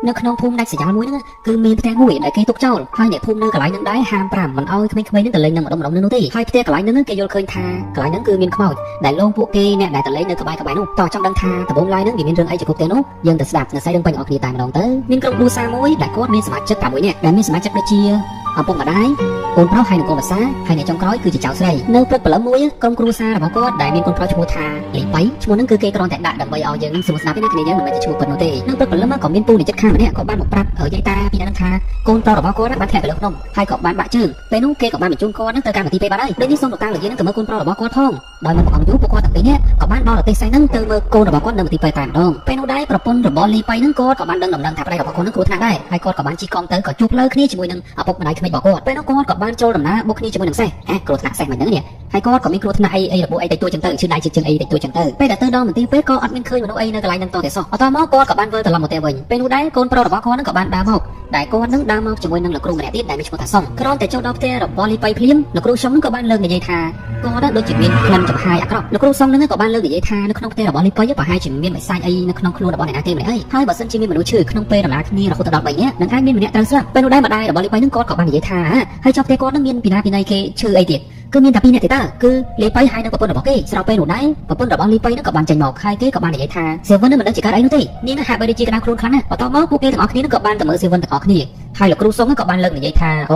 នៅក្នុងភូមិដាច់ស្រយាលមួយហ្នឹងគឺមានផ្ទះមួយដែលគេទុកចោលហើយអ្នកភូមិនៅកន្លែងហ្នឹងដែរហាម5មិនអោយក្មេងៗហ្នឹងទៅលេងនៅម្ដុំនោះទេហើយផ្ទះកន្លែងហ្នឹងគេយល់ឃើញថាកន្លែងហ្នឹងគឺមានខ្មោចដែលលងពួកគេអ្នកដែលទៅលេងនៅក្បែរនោះតោះចង់ដឹងថាដំបូងឡើយហ្នឹងវាមានរឿងអីជាគ្រប់ផ្ទះនោះយើងទៅស្ដាប់នៅស្អីរឿងពេញអស់គ្នាតែម្ដងទៅមានក្រុមគ្រួសារមួយដែលគាត់មានសមាជិក6នាក់ដែលមានសមាជិកដូចជាឪពុកម្ដាយកូនប្រុសហើយនិងកូនប្រសាហើយអ្នកចុងក្រោយគឺជាចៅស្រីនៅព្រឹកព្រលឹមមួយក្រុមគ្រួសាររបស់គាត់ដែលមានកូនប្រុសឈ្មោះថាលីប៉ៃឈ្មោះហ្នឹងគឺគេគ្រាន់តែដាក់ដើម្បីឲ្យយើងស្រួលស្ដាប់ទេណាគ្នាយើងមិនមែនជាឈ្មោះពិតនោះទេនៅព្រឹកព្រលឹមក៏មានពូនិចិត្តខាងម្នាក់ក៏បានមកប្រាប់យាយតាពីហ្នឹងថាកូនប្រុសរបស់គាត់បានធ្លាក់ទៅលើភ្នំហើយក៏បានបាក់ជើងពេលនោះគេក៏បានបញ្ជូនគាត់ហ្នឹងទៅកម្មវិធីពេទ្យបានហើយដូចនេះសូមលោកតាលោកយាយហ្នឹងទៅមើលកូនប្រុសរបស់គាត់ផងដោយមិនអង្គយូរពួកគាត់ទាំងពីរនាក់ក៏បានដល់ប្រទេសសៃហ្នឹងទៅមើលកូនរបស់គាត់នៅមន្ទីរពេទ្យតែម្ដងពេលនោះដែរប្រពន្ធរបស់លីប៉ៃហ្នឹងគាត់ក៏បានដឹងដំណឹងថាប្តីរបស់គាត់ហ្នឹងគ្រោះថ្នាក់ដែរហើយគាត់ក៏បានជិះកង់ទៅក៏ជួបផ្លូវគ្នាជាមួយនឹងឪពុកម្ដាយក្មេករបស់គាត់ពេលនោះគាត់ក៏បានចូលដំណើរបុកគ្នាជាមួយនឹងសេះគ្រោះថ្នាក់សេះមិនហ្នឹងនេះហើយគាត់ក៏មានគ្រោះថ្នាក់អីរបួសអីតិចតួចចឹងទៅឈឺដៃឈឺជើងអីតិចតួចចឹងទៅពេលដែលទៅដល់មន្ទីរពេទ្យក៏អត់មានឃើញមនុស្សអីនៅកន្លែងហ្នឹងតតែសោះបន្តមកគាត់ក៏បានវិលត្រឡប់មកផ្ទះវិញពេលនោះដែរកូនប្រុសរបស់គាត់ហ្នឹងក៏បានដើរមកដែលគាត់នឹងដើរមកជាមួយនឹងលោកគ្រូម្នាក់ទៀតដែលមានឈ្មោះថាសុងក្រោយតែចូលដល់ផ្ទះរបស់លីប៉ៃភ្លាមលោកគ្រូសុងហ្នឹងក៏បានលើកនិយាយថាគាត់ដូចជាមានក្លិនចំហាយអាក្រក់លោកគ្រូសុងហ្នឹងក៏បានលើកនិយាយថានៅក្នុងផ្ទះរបស់លីប៉ៃប្រហែលជាមានបិសាចអីនៅក្នុងខ្លួនរបស់អ្នកណាគេម្នាក់ហើយបើសិនជាមានមនុស្សឈឺក្នុងពេលដំណើរគ្នារហូតដល់3នាក់នឹងអាចមានម្នាក់ត្រូវស្លាប់ពេលនោះដែរម្ដាយរបស់លីប៉ៃហ្នឹងគាត់ក៏បាននិយាយថាហើយចុះផ្ទះគាត់ហ្នឹងមានពីណាពីណីគេឈឺអីទៀតគឺមានតែ2នាក់ទេតើគឺលីប៉ៃហើយនិងប្រពន្ធរបស់គេស្របពេលនោះដែរប្រពន្ធរបស់លីប៉ៃហ្នឹងក៏បានចេញមកហើយគេក៏បាននិយាយថាសេវិនមិនដឹងជាកើតអីនោះទេនាងហាក់បីដូចជាក្តៅខ្លួនខ្លាំងណាស់បន្តមកពួកគេទាំងអស់គ្នាក៏បានទៅមើលសេវិនទាំងអស់គ្នាហើយលោកគ្រូសុងក៏បានលើកនិយាយថាអ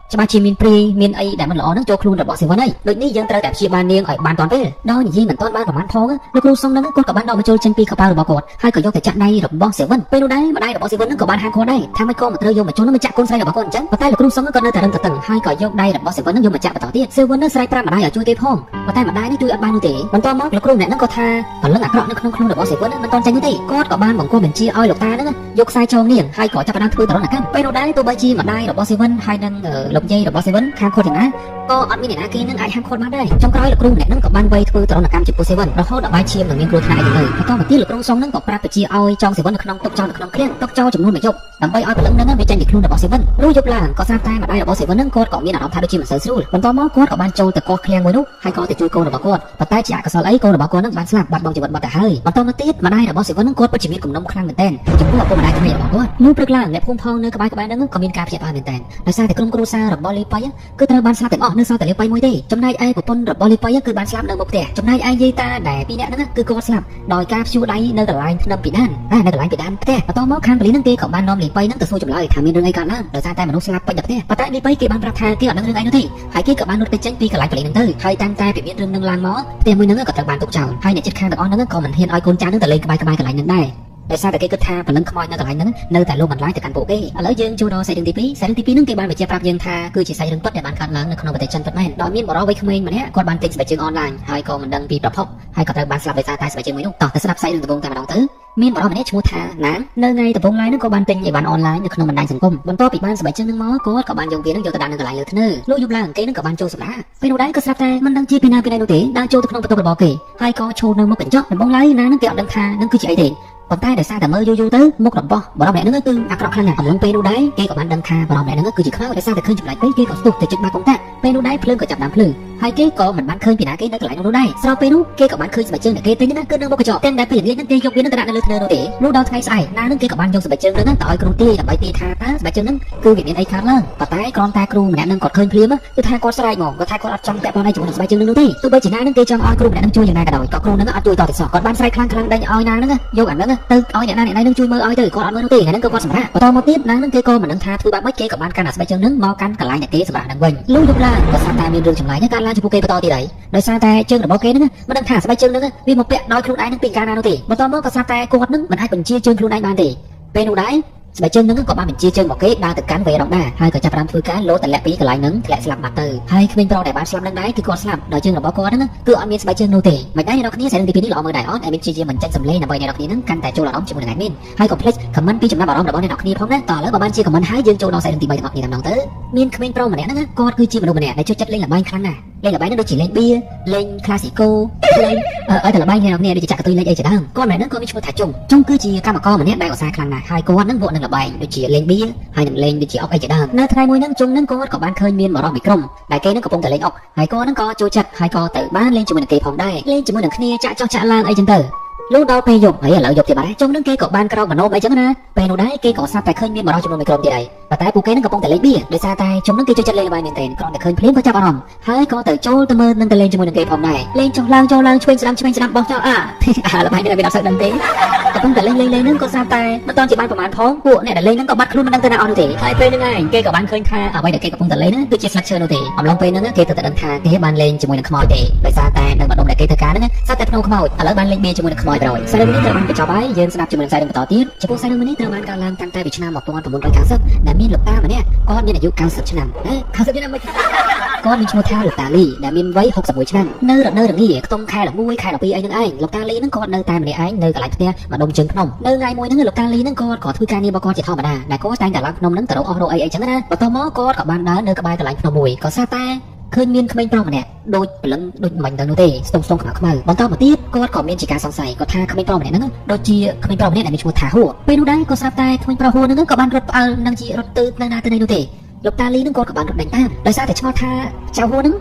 ូច្បាស់ជាមានព្រាយមានអីដែលមិនល្អនឹងចូលខ្លួនរបស់សេវិនហើយដូចនេះយើងត្រូវតែព្យាបាលនាងឲ្យបានតាន់ពេលដល់និយាយមិនតាន់បានប្រហែលផងលោកគ្រូសុងនឹងគាត់ក៏បានដកបញ្ចូលចេញពីកប៉ាល់របស់គាត់ហើយក៏យកទៅចាក់ដៃរបស់សេវិនពេលនោះដែរម្ដាយរបស់សេវិននឹងក៏បានហាមគាត់ដែរថាមិនក៏មិនត្រូវយកបញ្ចូលនឹងមកចាក់កូនស្រីរបស់គាត់អញ្ចឹងប៉ុន្តែលោកគ្រូសុងក៏នៅតែរឹងតឹងហើយក៏យកដៃរបស់សេវិននឹងយកមកចាក់បន្តទៀតសេវិននឹងស្រែកប្រាប់ម្ដាយឲ្យជួយគេផងប៉ុន្តែម្ដាយនេះជួយអត់បាននោះទេបន្តមកលោកគ្រូម្នាក់នឹងក៏ថាព្រលឹងអាក្រក់នៅក្នុងខ្លួនរបស់សេវិនមិនតាន់ចេញនោះទេគាត់ក៏បានបង្គាប់បញ្ជាឲ្យលោកតានឹងយកខ្សែចងនាងហើយក៏ចាប់ផ្ដើមធ្វើតរណកម្មពេលនោះដែរទោះបីជាម្ដាយរបស់សេវិនហើយនឹងលោកយាយរបស់សេវិនខាងគាត់យ៉ាងណាក៏អត់មានអ្នកណាគេនឹងអាចហាមឃាត់បានដែរចុងក្រោយលោកគ្រូម្នាក់នឹងក៏បានវ័យធ្វើទរណកម្មចំពោះសេវិនរហូតដល់បាយឈាមនឹងមានគ្រោះថ្នាក់អីទៅបន្តមកទៀតលោកគ្រូសុងនឹងក៏ប្រាប់បញ្ជាឲ្យចងសេវិននៅក្នុងទុកចោលនៅក្នុងឃ្លាំងទុកចោលចំនួន1យប់ដើម្បីឲ្យព្រលឹងនឹងវាចេញពីខ្លួនរបស់សេវិនលុះយប់ឡើងក៏ស្រាប់តែម្ដាយរបស់សេវិននឹងគាត់ក៏មានអារម្មណ៍ថាដូចជាមិនសូវស្រួលបន្តមកគាត់ក៏បានចូលទៅកោះឃ្លាំងមួយនោះហើយក៏ទៅជួយកូនរបស់គាត់ប៉ុន្តែជាអកុសលអីកូនរបស់គាត់នឹងបានស្លាប់បាត់បង់ជីវិតបាត់ទៅហើយបន្តមកទៀតម្ដាយរបស់សេវិននឹងគាត់ពិតជាមានគំនុំខ្លាំងមែនទែនចំពោះឪពុកម្ដាយក្មេករបស់គាត់លុះព្រឹកឡើងអ្នកភូមិផងនៅក្បែរហ្នឹងក៏មានការភ្ញាក់ផ្អើលមែនទែនដោយសារតែក្រុមគ្រួសាររបស់លីប៉ៃគឺត្រូវបានស្លាប់ទាំងអស់នៅសល់តែលីប៉ៃមួយទេចំណែកឯប្រពន្ធរបស់លីប៉ៃគឺបានស្លាប់នៅមុខផ្ទះចំណែកឯយាយតាដែល2នាក់ហ្នឹងគឺគាត់ស្លាប់ដោយការព្យួរដៃនៅកន្លែងភ្នំពីដាននៅកន្លែងពីដានផ្ទះបន្តមកខាងប៉ូលីសហ្នឹងគេក៏បាននាំលីប៉ៃហ្នឹងទៅសួរចម្លើយថាមានរឿងអីកើតឡើងដោយសារតែមនុស្សស្លាប់ពេញដល់ផ្ទះប៉ុន្តែលីប៉ៃគេបានប្រាប់ថាគេអត់ដឹងរឿងអីនោះទេហើយគេក៏បានរត់ទៅចេញពីកន្លែងប៉ូលីសហ្នឹងទៅហើយតាំងតែពីមានរឿងហ្នឹងឡើងមកផ្ទះមួយហ្នឹងក៏ត្រូវបានទុកចោលហើយអ្នកជិតខាងទាំងអស់ហ្នឹងក៏មិនហ៊ានឲ្យកូនចៅហ្នឹងទៅលេងក្បែរកន្លែងហ្នឹងដែរដោយសារតែគេគិតថាព្រលឹងខ្មោចនៅកន្លែងហ្នឹងនៅតែលោកបន្លាយទៅកាន់ពួកគេឥឡូវយើងចូលដល់សាច់រឿងទី2សាច់រឿងទី2ហ្នឹងគេបានបញ្ជាក់ប្រាប់យើងថាគឺជាសាច់រឿងពិតដែលបានកើតឡើងនៅក្នុងប្រទេសចិនពិតមែនដោយមានបរិវ័យក្មេងម្នាក់គាត់បានទិញស្បែកជើងអនឡាញហើយក៏មិនដឹងពីប្រភពហើយក៏ត្រូវបានស្លាប់ដោយសារតែស្បែកជើងមួយនោះតោះទៅស្ដាប់សាច់រឿងដំបូងតែម្ដងទៅមានបរិវម្នាក់ឈ្មោះថាណាងនៅថ្ងៃដំបូងឡើយហ្នឹងក៏បានទិញអីវ៉ាន់អនឡាញនៅក្នុងបណ្ដាញសង្គមបន្ទាប់ពីបានស្បែកជើងហ្នឹងមកគាត់ក៏បានយកវាហ្នឹងយកទៅដាក់នៅកន្លែងលើធ្នើលុះយប់ឡើងគេហ្នឹងក៏បានចូលសម្រាប់ពេលនោះដែរក៏ស្រាប់តែមិនដឹងជាពីណានោះទេដើរចូលទៅក្នុងបន្ទប់របស់គេហើយក៏ឈរនៅមុខកញ្ចក់ដំបូងឡើយណាងហ្នឹងគេអត់ដឹងថានឹងគឺជាអីទេប៉ុន្តែដោយសារតែមើលយូរទៅមុខរបស់បរិបម្នាក់ហ្នឹងគឺអាក្រក់ខ្លាំងណាស់អំឡុងពេលនោះដែរគេក៏បានដឹងថាបរិបម្នាក់ហ្នឹងគឺជាខ្មោចដោយសារតែឃើញចម្លែកពេកគេក៏ស្ទុះទៅជិតបានកុងតាក់ពេលនោះដែរភ្លើងក៏ចាប់ដើមភ្លឺហើយគេក៏មិនបានឃើញពីណាគេនៅកន្លែងនោះដែរស្របពេលនោះគេក៏បានឃើញស្បែកជើងដែលគេទិញហ្នឹងគឺនៅមុខកញ្ចក់ទាំងដែលពេលល្ងាចហ្នឹងគេយកវាហ្នឹងទៅដាក់នៅលើធ្នើនោះទេលុះដល់ថ្ងៃស្អែកណានឹងគេក៏បានយកស្បែកជើងហ្នឹងទៅឲ្យគ្រូទាយដើម្បីទាយថាតើស្បែកជើងហ្នឹងគឺវាមានអីកើតឡើងប៉ុន្តែគ្រាន់តែគ្រូម្នាក់ហ្នឹងគាត់ឃើញភ្លាមគឺថាគាត់ស្រែកមកគាត់ថាគាត់អត់ចង់ពាក់ព័ន្ធអីជាមួយនឹងស្បែកជើងហ្នឹងនោះទេទោះបីជាណានឹងគេចង់ឲ្យគ្រូម្នាក់ហ្នឹងជួយយ៉ាងណាក៏ដោយក៏គ្រូហ្នឹងអត់ជួយតទៅសោះគាត់បានស្រែកខ្លាំងៗដេញឲ្យណានឹងយកអាហ្នឹងទៅឲ្យអ្នកណានឹងជួយមើលឲ្យទៅគាត់អត់មើលនោះទេហ្នឹងក៏គាត់សម្រាប់បន្តមកទៀតណានឹងគេក៏មិនដឹងថាធ្វើបែបម៉េចគេក៏បានកាន់អាស្បែកជើងហ្នឹងមកកាន់កន្លែងអ្នកគេសម្រាប់ហ្នឹងវិញលុះយប់ឡើងក៏ស្រាប់តែមានរឿងចម្លែកកើតឡើងចំពោះគេបន្តទៀតហើយដោយសារតែជើងរបស់គេហ្នឹងមិនដឹងថាស្បែកជើងហ្នឹងវាមកពាក់ដោយខ្លួនឯងនឹងពីកាលណានោះទេបន្តមកក៏ស្រាប់តែគាត់ហ្នឹងមិនអាចបញ្ជាជើងខ្លួនឯងបានទេពេលនោះដែរស្បែកជើងហ្នឹងក៏បានបញ្ជាជើងរបស់គេដើរទៅកាន់វេរ៉ុងដែរហើយក៏ចាប់ផ្ដើមធ្វើការលោតតម្លាក់ពីកន្លែងហ្នឹងធ្លាក់ស្លាប់បាត់ទៅហើយក្មេងប្រុសដែលបានស្លាប់ហ្នឹងដែរគឺគាត់ស្លាប់ដោយជើងរបស់គាត់ហ្នឹងគឺអត់មានស្បែកជើងនោះទេមិនដែរអ្នកនរគ្នាសាររឿងទី2នេះល្អមើលដែរអត់មានជាមិនចេញសម្លេងដើម្បីអ្នកនរគ្នាហ្នឹងកាន់តែចូលអារម្មណ៍ជាមួយនឹងadminហើយក៏ please comment ពីចំណាប់អារម្មណ៍របស់អ្នកនរគ្នាផងណាតើឥឡូវបើបានជា comment ហើយយើងចូលដល់សាររឿងទី3ទាំងអស់គ្នាតែម្ដងទៅមានក្មេងប្រុសម្នាក់ហ្នឹងគាត់គឺជាមនុស្សម្នាក់ដែលចូលចិត្តលេងល្បែងខ្លាំងណាស់លេងល្បែងហ្នឹងដូចជាលេងបៀលេង classico លេងឲ្យតែល្បែងអ្នកនរគ្នាដូចជាចាក់កតុយលេងអីជាដើមគាត់ម្នាក់ហ្នឹងក៏មានឈ្មោះថាចុងគឺជាកម្មករម្នាក់ដែលឧស្សាហ៍ខ្លាំងណាស់ហើយគាត់ហ្នឹងវក់នឹងល្បែងដូចជាលេងបៀហើយនឹងលេងដូចជាអុកអីជាដើមនៅថ្ងៃមួយហ្នឹងជុំហ្នឹងគាត់ក៏បានឃើញមានបរិបមួយក្រុមដែលគេហ្នឹងកំពុងតែលេងអុកហើយគាត់ហ្នឹងក៏ចូលចិត្តហើយក៏ទៅបានលេងជាមួយនឹងគេផងដែរលេងជាមួយនឹងគ្នាចាក់ចោះចាក់ឡើងអីចឹងទៅ លុះដល់ពេលយប់ហើយឥឡូវយប់ទៀតបាទចុងនឹងគេក៏បានក្រោកម្នោមអីចឹងណាពេលនោះដែរគេក៏ស្រាប់តែឃើញមានបរិសុទ្ធចំនួនមួយក្រុមទៀតហើយប៉ុន្តែពួកគេនឹងកំពុងតែលេងបៀដោយសារតែចុងនឹងគេចូលចិត្តលេងល្បែងមែនទែនគ្រាន់តែឃើញភ្លាមក៏ចាប់អារម្មណ៍ហើយក៏ទៅចូលទៅមើលនឹងទៅលេងជាមួយនឹងគេផងដែរលេងចុះឡើងឆ្វេងស្ដាំបោះចោលល្បែងនេះមានអត់សូវដឹងទេកំពុងតែលេងនឹងក៏ស្រាប់តែមិនតាន់ជាបានប្រហែលផងពួកអ្នកដែលលេងនឹងក៏បាត់ខ្លួនមិនដឹងទៅណាអស់នោះទេហើយពេលហ្នឹងឯងគេក៏បានឃើញថាអ្វីដែលគេកំពុងតែលេងហ្នឹងគឺជាស្លឹកឈើនោះទេអំឡុងពេលហ្នឹងគេទៅតែដឹងថាគេបានលេងជាមួយនឹងខ្មោចទេដោយសារតែនៅម្ដុំដែលគេធ្វើការហ្នឹងស្រាប់តែភ្នំខ្មោចឥឡូវបានលេងបៀជាមួយនឹងខ្មោចហើយខ្សែរឿងនេះត្រូវបានបញ្ចប់ហើយយើងស្ដាប់ជាមួយនឹងខ្សែរឿងបន្តទៀតចំពោះខ្សែរឿងនេះត្រូវបានកើតឡើងតាំងតែពីឆ្នាំ1990ដែលមានលោកតាម្នាក់គាត់មានអាយុ90ឆ្នាំ90ឆ្នាំមិនគាត់មានឈ្មោះថាលោកតាលីដែលមានវ័យ61ឆ្នាំនៅរងាខ្ទង់ខែ11ខែ12អីហ្នឹងឯងលោកតាលីហ្នឹងគាត់នៅតែម្នាក់ឯងនៅកន្លែងផ្ទះម្ដុំជើងភ្នំនៅថ្ងៃមួយហ្នឹងលោកតាលីហ្នឹងគាត់ក៏ធ្វើការងាររបស់គាត់ជាធម្មតាដែលគាត់តែងតែឡើងភ្នំហ្នឹងទៅរកអស់រកអីចឹងណាបន្ទាប់មកគាត់ក៏បានដើរនៅក្បែរកន្លែងភ្នំមួយក៏ស្រាប់តែឃើញមានក្មេងប្រុសម្នាក់ដូចព្រលឹងដូចមិនទៅនោះទេស្ទងខ្មៅបន្តមកទៀតគាត់ក៏មានជាការសង្ស័យគាត់ថាក្មេងប្រុសម្នាក់ហ្នឹងដូចជាក្មេងប្រុសម្នាក់ដែលមានឈ្មោះថាហួរពេលនោះដែរក៏ស្រាប់តែក្មេងប្រុសហួរហ្នឹងក៏បានរត់ផ្អើលនឹងជារត់ទៅនៅណាទៅនេះនោះទេលោកតាលីនឹងគាត់ក៏បានរត់ដេញតាមដោយសារតែឈ្មោះថាចៅហួរហ្នឹង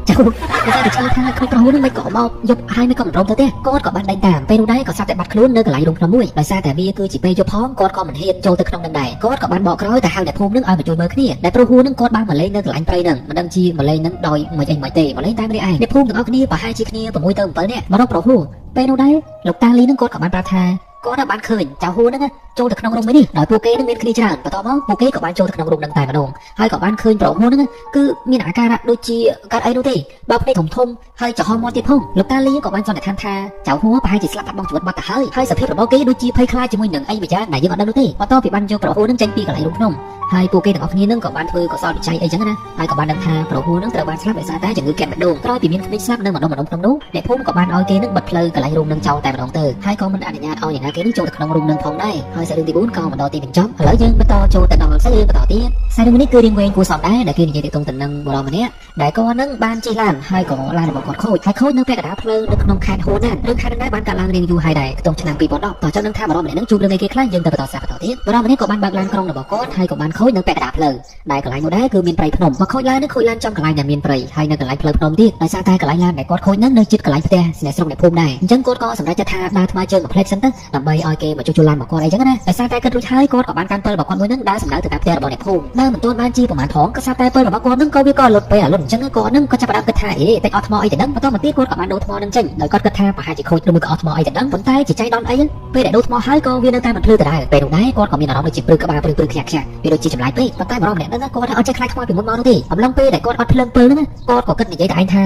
ដោយសារតែឈ្មោះថាក្មេងប្រុសហួរហ្នឹងមិនក៏មកយប់ហើយមិនក៏មិនរំទៅទេគាត់ក៏បានដេញតាមពេលនោះដែរក៏ស្រាប់តែបាត់ខ្លួននៅកន្លែងរោងភ្នំមួយដោយសារតែវាគឺជាពេលយប់ផងគាត់ក៏មិនហ៊ានចូលទៅក្នុងនឹងដែរគាត់ក៏បានបកក្រោយទៅហៅអ្នកភូមិនឹងឲ្យមកជួយមើលគ្នាដែលប្រុសហួរហ្នឹងគាត់បានមកលេងនៅកន្លែងព្រៃហ្នឹងមិនដឹងជាមកលេងហ្នឹងដោយមិនអីមិនទេមកលេងតែម្នាក់ឯងអ្នកភូមិទាំងអស់គ្នាប្រហែលជាគ្នា6ទៅ7នាក់មករកប្រុសហួរពេលនោះដែរលោកតាលីនឹងគាត់ក៏បានប្រាប់ថាគាត់បានឃើញចៅហួរហ្នឹងចូលទៅក្នុងរោងមួយនេះដោយពួកគេនឹងមានគ្នាច្រើនបន្ទាប់មកពួកគេក៏បានចូលទៅក្នុងរោងហ្នឹងតែម្ដងហើយក៏បានឃើញប្រុសហួរហ្នឹងគឺមានអាការៈដូចជាកើតអីនោះទេបើភ្នែកធំហើយចំហមាត់ទៀតផងលោកតាលីក៏បានសន្និដ្ឋានថាចៅហួរប្រហែលជាស្លាប់បាត់បង់ជីវិតបាត់ទៅហើយសភាពរបស់គេដូចជាភ័យខ្លាចជាមួយនឹងអីម្យ៉ាងដែលយើងអត់ដឹងនោះទេបន្ទាប់ពីបានយកប្រុសហួរហ្នឹងចេញពីកន្លែងរោងភ្នំហើយពួកគេទាំងអស់គ្នានឹងក៏បានធ្វើកសលវិច័យអីចឹងណាហើយក៏បានដឹងថាប្រុសហួរហ្នឹងត្រូវបានស្លាប់ដោយសារតែជំងឺកាត់បេះដូងក្រោយពីមានក្មេងស្លាប់នៅម្ដុំក្នុងនោះអ្នកភូមិក៏បានឲ្យគេនឹងបិទផ្លូវកន្លែងរោងហ្នឹងចោលតែម្ដងទៅហើយក៏មិនអនុញ្ញាតឲ្យអ្នកណាគេនឹងចូលទៅក្នុងរោងហ្នឹងផងដែរហើយសាររឿងទី4ក៏មកដល់ទីបញ្ចប់ឥឡូវយើងបន្តចូលទៅដល់សាររឿងបន្តទៀតសាររឿងនេះគឺរៀងវែងគួរសមដែរដែលគេនិយាយទៅនឹងបរិម្នាក់ដែលគាត់នឹងបានជិះឡានហើយក៏ឡានរបស់គាត់ខូចនៅពាក់កណ្ដាលផ្លូវនៅក្នុងខេត្តហួរណានរឿងខេត្តនេះបានកើតឡើងរៀងយូរហើយដែរក្នុងឆ្នាំ2010តោះចឹងនឹងថាបរិម្នាក់នឹងជួបរឿងអីគេខ្លះយើងទៅបន្តសារបន្តទៀតបរិម្នាក់ក៏បានបើកឡានក្រុងរបស់គាត់ហើយក៏បានខូចនៅពាក់កណ្ដាលផ្លូវដែលកន្លែងនោះដែរគឺមានព្រៃភ្នំមកខូចឡានចំកន្លែងដែលមានព្រៃហើយនៅកន្លែងផ្លូវភ្នំទៀតដោយសារតែកន្លែងឡានដែលគាត់ខូចនៅជិតកន្លែងផ្ទះអ្នកស្រុកអ្នកភូមិដែរអញ្ចឹងគាត់ក៏សម្រេចចិត្តថាដើរថ្មើរជើងមួយផ្លេតសិនទៅដើម្បីឲ្យគេមកជួសឡានរបស់គាត់អីចឹងណាដោយសារតែគាត់រួចហើយគាត់ក៏បានកាន់ពិលរបស់គាត់មួយនឹងដើរសម្ដៅទៅតាមផ្ទះរបស់អ្នកភូមិដើរមិនទាន់បានជាប្រហែលផងក៏ស្រាប់តែពិលរបស់គាត់នឹងក៏វាក៏លុតពេលលុតអញ្ចឹងគាត់នឹងក៏ចាប់ផ្ដើមគិតថាតែអត់ថ្មអីទៅដឹងបន្តមកទៀតគាត់ក៏បានដូរថ្មនឹងចេញដោយគាត់គិតថាប្រហែលជាខូចឬមួយក៏អត់ថ្មអីទៅដឹងប៉ុន្តែជាចៃដន្យអីពេលដែលដូរថ្មហើយក៏វានៅតែមិនភ្លឺដដែលពេលនោះដែរគាត់ក៏មានអារម្មណ៍ដូចជាព្រឹកក្បាលព្រឹកខ្ញាក់វាដូចជាចម្លែកពេកប៉ុន្តែម្ដងម្នាក់ហ្នឹងគាត់ថាអត់ចេះខ្លាចខ្មោចពីមុនមកនោះទេអំឡុងពេលដែលគាត់អត់ភ្លើងពិលហ្នឹងគាត់ក៏គិតនិយាយតែឯងថា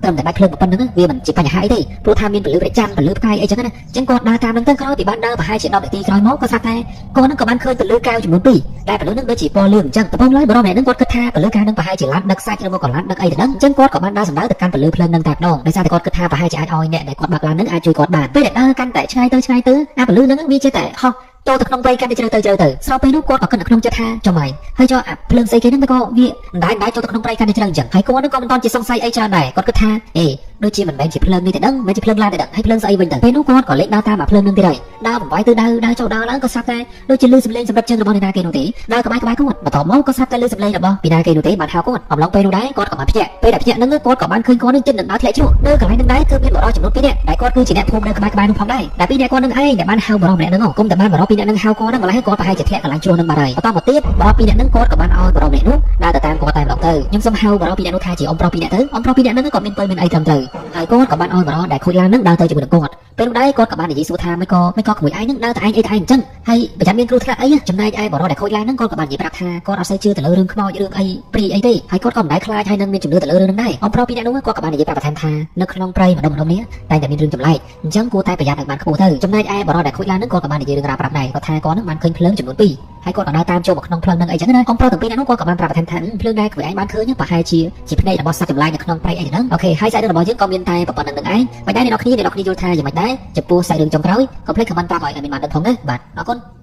ត្រឹមតែបាច់ភ្លើងប៉ុណ្្នឹងវាមិនជាបញ្ហាអីទេព្រោះថាមានពលឺព្រះច័ន្ទពលឺផ្កាយអីចឹងណាអញ្ចឹងគាត់ដើរតាមនឹងទៅក្រោយពីបានដើរប្រហែលជា10នាទីក្រោយមកក៏ស្រាប់តែគាត់នឹងក៏បានឃើញពលឺកែវចំនួន2ដែលពលឺនឹងដូចជាពណ៌លឿងអញ្ចឹងដំបូងឡើយបរិមម្នាក់នឹងគាត់គិតថាពលឺកែវនឹងប្រហែលជាឡានដឹកសាច់ឬមកក៏ឡានដឹកអីទៅហ្នឹងអញ្ចឹងគាត់ក៏បានដើរសម្ដៅទៅកាន់ពលឺភ្លើងនឹងតែម្ដងដោយសារតែគាត់គិតថាប្រហែលជាអាចឲ្យអ្នកដែលគាត់បើកឡាននឹងអាចជួយគាត់បានពេលដែលដើរកាន់តែឆ្ងាយទៅអាពលឺនឹងវាចេះតែហោះចូលទៅក្នុងព្រៃកាន់តែជ្រៅទៅស្របពេលនោះគាត់ក៏គិតនៅក្នុងចិត្តថាចំហើយចុះអាភ្លើងស្អីគេហ្នឹងក៏វាមិនដែរចូលទៅក្នុងព្រៃកាន់តែជ្រៅអញ្ចឹងហើយគាត់នឹងក៏មិនតន់ជាសង្ស័យអីច្រើនដែរគាត់គិតថាដូចជាមិនមែនជាភ្លើងនេះទេដឹងមិនជាភ្លើងឡានទេដឹងហើយភ្លើងស្អីវិញទៅពេលនោះគាត់ក៏លេចដើរតាមអាភ្លើងនឹងទៀតហើយដើរបំបីទៅដើរចូលដើរឡើងក៏ស្រាប់តែដូចជាលឺសំឡេងសម្រាប់ជើងរបស់អ្នកណាគេនោះទេដើរក្បែរគាត់បន្តមកក៏ស្រាប់តែលឺសំឡេងរបស់ពីណាគេនោះទេបានហៅគាត់អំឡុងពេលនោះដែរគាត់ក៏បានភ្ញាក់ពេលដែលភ្ញាក់ហ្នឹងគាត់ក៏បានឃើញគាត់នឹងចិត្តនឹងដើរធ្លាក់ជ្រោះនៅកន្លែងនឹងដែរគឺមានបរិសុទ្ធចំនួន2នាក់ដែលគាត់គឺជាអ្នកភូមិនៅក្បែរនោះផងដែរដែល2នាក់គាត់នឹងឯងដែលបានហៅបរិសុទ្ធម្នាក់ហ្នឹងគុំតែបានបរិសុទ្ធ2នាក់ហ្នឹងហៅគាត់ហ្នឹងម្ល៉េះគាត់ប្រហែលជាធ្លាក់កន្លែងជ្រោះហ្នឹងបាត់ហើយបន្តមកទៀតបរិសុទ្ធ2នាក់ហ្នឹងគាត់ក៏បានឲ្យបរិសុទ្ធម្នាក់នោះដើរទៅតាមគាត់តែម្ដងទៅខ្ញុំសូមហៅបរិសុទ្ធ2នាក់នោះថាជាអ៊ំប្រុស2នាក់ទៅអ៊ំប្រុស2នាក់ហ្នឹងក៏មានពេលមានអីត្រឹមត្រូវហើយគាត់ក៏បានឲ្យបរិសុទ្ធដែលខូចឡានហ្នឹងដើរទៅជាមួយនឹងគាត់ពេលនោះដែរគាត់ក៏បាននិយាយសួរថាមិនក៏ក្មួយឯងហ្នឹងដើរតែឯងអីតែឯងអញ្ចឹងហើយប្រចាំមានគ្រោះថ្នាក់អីចំណែកឯបរិសុទ្ធដែលខូចឡានហ្នឹងគាត់ក៏បាននិយាយប្រាប់ថាគាត់អត់សូវជឿទៅលើរឿងខ្មោចរឿងអីព្រីអីទេហើយគាត់ក៏មិនដែលខ្លាចហើយនឹងមានជំនឿទៅលើរឿងហ្នឹងដែរអ៊ំប្រុស2នាក់នោះគាត់ក៏បាននិយាយប្រាប់បន្ថែមថានៅក្នុងព្រៃម្ដុំនេះតែតែមានរឿងចម្លែកអញ្ចឹងគួរតែប្រយ័ត្នឲ្យបានខ្ពស់ទៅចំណែកឯបរិសុទ្ធដែលខូចឡានហ្នឹងគាត់ក៏បាននិយាយរឿងរ៉ាវប្រាប់ដែរគាត់ថាគាត់ហ្នឹងបានឃើញភ្លើងចំនួន2ហើយគាត់ក៏ដើរតាមចូលមកក្នុងភ្លើងហ្នឹងអីចឹងណាអ៊ំប្រុសទាំងពីរនាក់នោះគាត់ក៏បានប្រាប់បន្ថែមថាភ្លើងដែលក្មួយឯងបានឃើញប្រហែលជាភ្នែករបស់សត្វចម្លែកនៅក្នុងព្រៃអីហ្នឹងអូខេហើយសាច់រឿងរបស់យើងក៏មានតែប៉ុណ្្នឹងនឹងឯងមិនដែរអ្នកនរគ្នាយល់ថាយ៉ាងម៉េចដែរចំពោះសាច់រឿងចុងក្រោយកុំភ្លេចខមមិនប្រាប់ឲ្យមានបានដឹងផងណាបាទអរគុណ